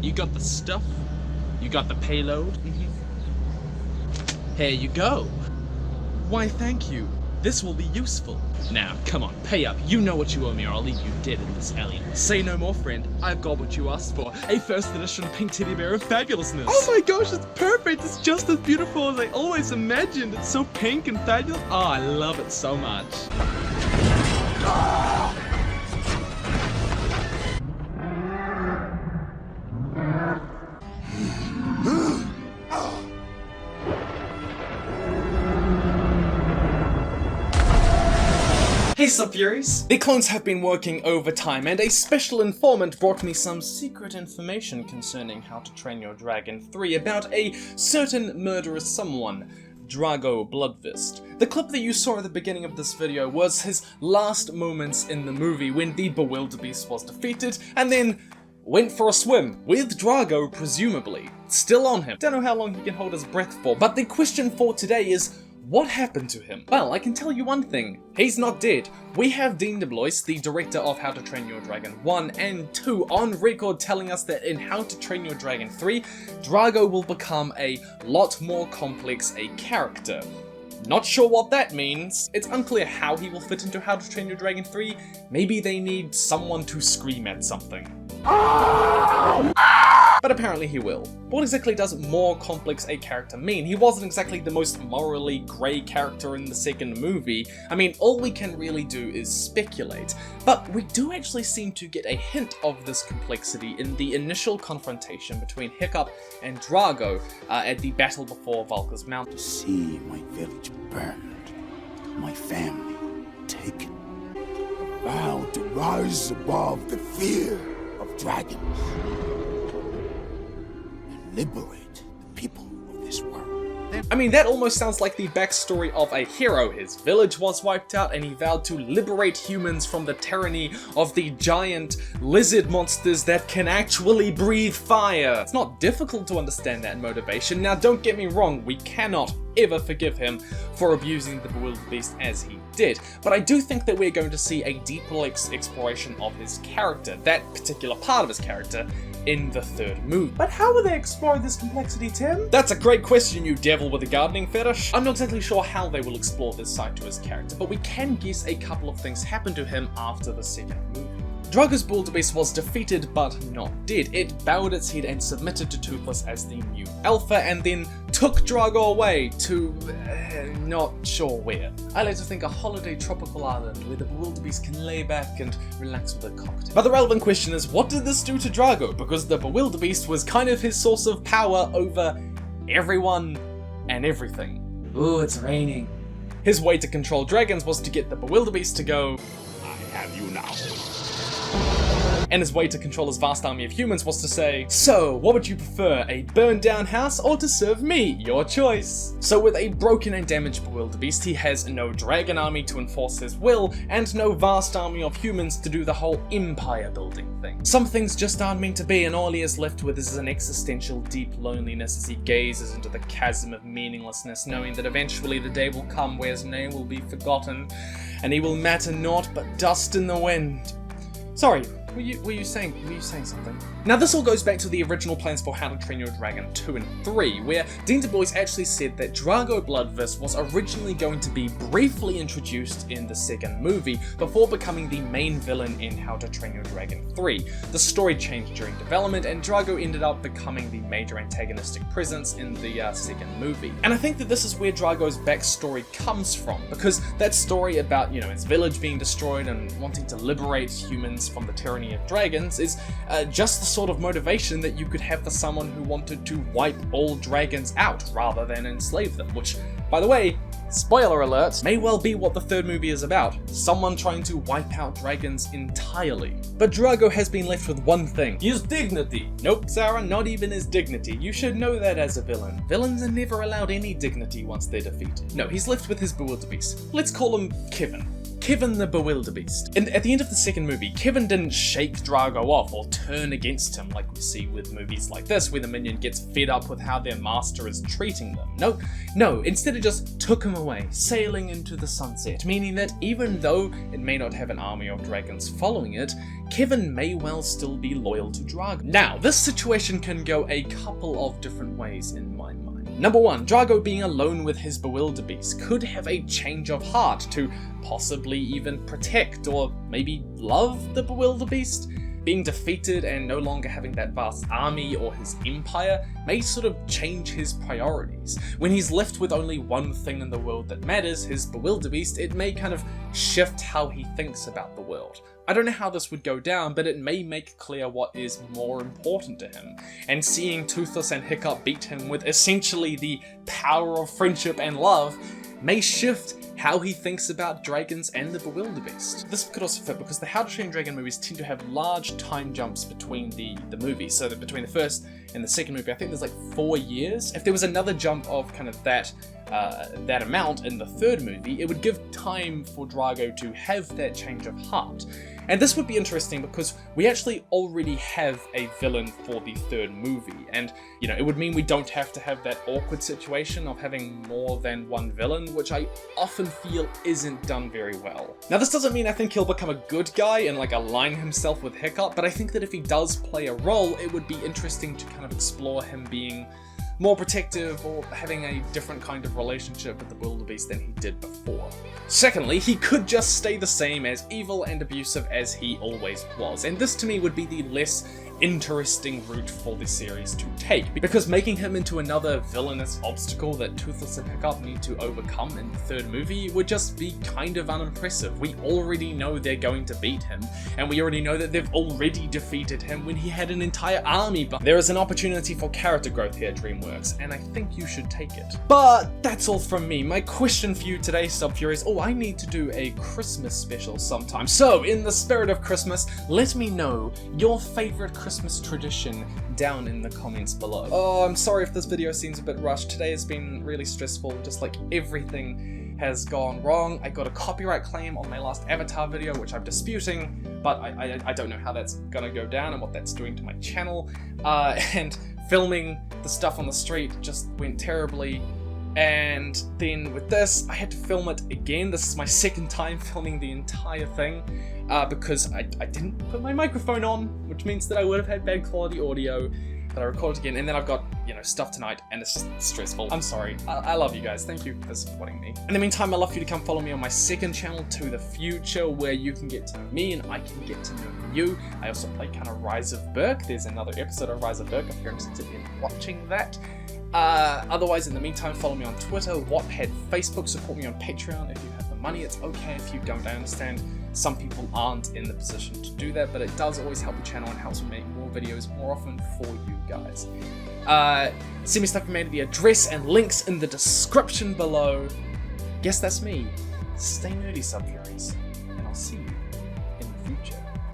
You got the stuff? You got the payload? Here you go. Why, thank you. This will be useful. Now, come on, pay up. You know what you owe me or I'll leave you dead in this alley. Say no more, friend. I've got what you asked for. A first edition pink teddy bear of fabulousness. Oh my gosh, it's perfect. It's just as beautiful as I always imagined. It's so pink and fabulous. Oh, I love it so much. Hey sup Furies! The clones have been working overtime and a special informant brought me some secret information concerning How to Train Your Dragon 3 about a certain murderous someone, Drago Bludvist. The clip that you saw at the beginning of this video was his last moments in the movie when the Bewilderbeast was defeated and then went for a swim, with Drago presumably still on him. Don't know how long he can hold his breath for, but the question for today is, what happened to him? Well, I can tell you one thing. He's not dead. We have Dean DeBlois, the director of How to Train Your Dragon 1 and 2, on record telling us that in How to Train Your Dragon 3, Drago will become a lot more complex a character. Not sure what that means. It's unclear how he will fit into How to Train Your Dragon 3. Maybe they need someone to scream at something. But apparently he will. What exactly does more complex a character mean? He wasn't exactly the most morally grey character in the second movie. I mean, all we can really do is speculate. But we do actually seem to get a hint of this complexity in the initial confrontation between Hickson and Drago at the battle before Valka's Mountain. To see my village burned, my family taken, vowed to rise above the fear of dragons. Liberate the people of this world. I mean, that almost sounds like the backstory of a hero. His village was wiped out and he vowed to liberate humans from the tyranny of the giant lizard monsters that can actually breathe fire. It's not difficult to understand that motivation. Now, don't get me wrong, we cannot ever forgive him for abusing the Bewilderbeast as he did, but I do think that we're going to see a deeper exploration of his character, that particular part of his character, in the third movie. But how will they explore this complexity, Tim? That's a great question, you devil with a gardening fetish. I'm not exactly sure how they will explore this side to his character, but we can guess a couple of things happened to him after the second movie. Drago's Bewilderbeast was defeated but not dead. It bowed its head and submitted to Toothless as the new alpha and then took Drago away to not sure where. I like to think a holiday tropical island where the Bewilderbeast can lay back and relax with a cocktail. But the relevant question is, what did this do to Drago? Because the Bewilderbeast was kind of his source of power over everyone and everything. Ooh, it's raining. His way to control dragons was to get the Bewilderbeast to go, I have you now. And his way to control his vast army of humans was to say, so, what would you prefer, a burned down house or to serve me? Your choice. So with a broken and damaged Bewilderbeast, he has no dragon army to enforce his will, and no vast army of humans to do the whole empire building thing. Some things just aren't meant to be, and all he is left with is an existential deep loneliness as he gazes into the chasm of meaninglessness, knowing that eventually the day will come where his name will be forgotten, and he will matter naught but dust in the wind. Sorry, were you saying something? Now this all goes back to the original plans for How to Train Your Dragon 2 and 3, where Dean DeBlois actually said that Drago Bludvist was originally going to be briefly introduced in the second movie before becoming the main villain in How to Train Your Dragon 3. The story changed during development and Drago ended up becoming the major antagonistic presence in the second movie. And I think that this is where Drago's backstory comes from, because that story about, his village being destroyed and wanting to liberate humans from the tyranny of dragons is just the sort of motivation that you could have for someone who wanted to wipe all dragons out rather than enslave them, which, by the way, spoiler alert, may well be what the third movie is about. Someone trying to wipe out dragons entirely. But Drago has been left with one thing. His dignity. Nope, Sarah, not even his dignity. You should know that as a villain. Villains are never allowed any dignity once they're defeated. No, he's left with his Bewilderbeast. Let's call him Kevin. Kevin the Bewilderbeast. And at the end of the second movie, Kevin didn't shake Drago off or turn against him like we see with movies like this, where the minion gets fed up with how their master is treating them. No, instead it just took him away, sailing into the sunset, meaning that even though it may not have an army of dragons following it, Kevin may well still be loyal to Drago. Now, this situation can go a couple of different ways in my mind. Number one, Drago being alone with his Bewilderbeast could have a change of heart to possibly even protect or maybe love the Bewilderbeast. Being defeated and no longer having that vast army or his empire may sort of change his priorities. When he's left with only one thing in the world that matters, his Bewilderbeast, it may kind of shift how he thinks about the world. I don't know how this would go down, but it may make clear what is more important to him. And seeing Toothless and Hiccup beat him with essentially the power of friendship and love may shift how he thinks about dragons and the Bewilderbeast. This could also fit because the How to Train Your Dragon movies tend to have large time jumps between the movies. So that between the first and the second movie, I think there's like 4 years. If there was another jump of kind of that amount in the third movie, it would give time for Drago to have that change of heart. And this would be interesting because we actually already have a villain for the third movie, and it would mean we don't have to have that awkward situation of having more than one villain, which I often feel isn't done very well. Now, this doesn't mean I think he'll become a good guy and like align himself with Hiccup, but I think that if he does play a role, it would be interesting to kind of explore him being more protective or having a different kind of relationship with the Wildebeest than he did before. Secondly, he could just stay the same as evil and abusive as he always was, and this to me would be the less interesting route for the series to take, because making him into another villainous obstacle that Toothless and Hiccup need to overcome in the third movie would just be kind of unimpressive. We already know they're going to beat him, and we already know that they've already defeated him when he had an entire army, but there is an opportunity for character growth here, DreamWorks, and I think you should take it. But that's all from me. My question for you today, Subfury, is, I need to do a Christmas special sometime. So, in the spirit of Christmas, let me know your favorite Christmas tradition down in the comments below. I'm sorry if this video seems a bit rushed. Today has been really stressful, just like everything has gone wrong. I got a copyright claim on my last Avatar video, which I'm disputing, but I don't know how that's gonna go down and what that's doing to my channel. And filming the stuff on the street just went terribly. And then with this, I had to film it again. This is my second time filming the entire thing because I didn't put my microphone on, which means that I would have had bad quality audio, but I recorded again, and then I've got, stuff tonight, and it's just stressful. I'm sorry. I love you guys. Thank you for supporting me. In the meantime, I'd love for you to come follow me on my second channel, TwotheFuture, where you can get to know me and I can get to know you. I also play kind of Rise of Berk. There's another episode of Rise of Berk if you're interested in watching that. Otherwise, in the meantime, follow me on Twitter, Wattpad, Facebook, support me on Patreon if you have the money. It's okay if you don't. I understand some people aren't in the position to do that, but it does always help the channel and helps me make more videos more often for you guys. Send me stuff you made, the address and links in the description below. Guess that's me. Stay nerdy, Subfuries, and I'll see you in the future.